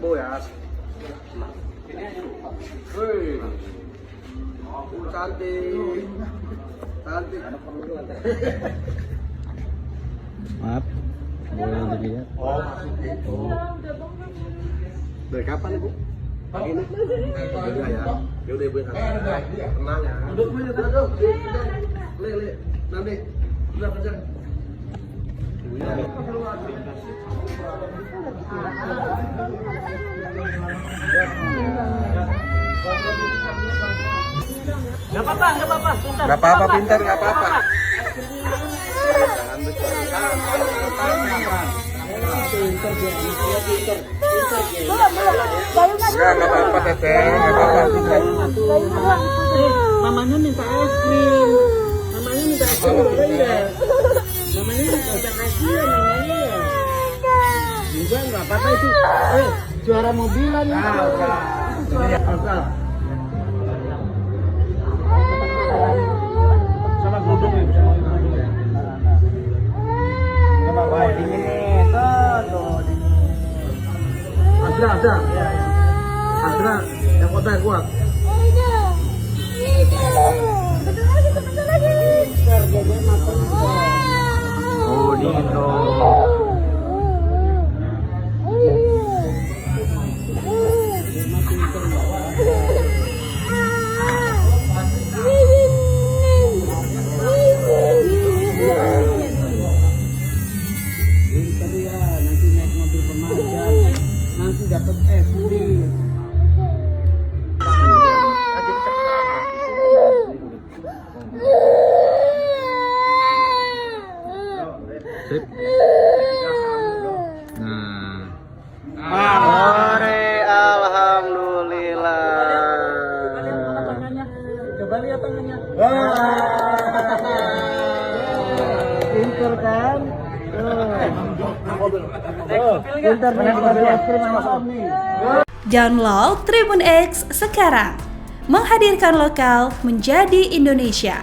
tempo ya. Wih, cantik, cantik. Maaf, boleh dilihat. Oh. Dari kapan ibu? Pagi ini. Udah ya. Ya udah ibu. Tenang ya. Duduk dulu, Le. Nanti. Udah kerja. Gak apa-apa. Gak apa-apa, pintar, gak apa-apa. Gak apa-apa, Teteh. Gak apa-apa, pintar. Mamanya minta es krim. Mamanya minta es krim, boleh nggak? Mamanya minta kasihan namanya ya. Juga nggak apa-apa itu. Juara mobilan ya. Sama duduk nih. Sama baik dingin nih. Ada. Yang kota yang kuat. Oh, dingin dong. Tadi ya, nanti naik mobil pemadam, nanti dapat es krim. Sip. Nah. Sore, alhamdulillah. Coba lihat tangannya. Pinter kan? Pinter nih. Download Tribun X sekarang. Menghadirkan lokal menjadi Indonesia.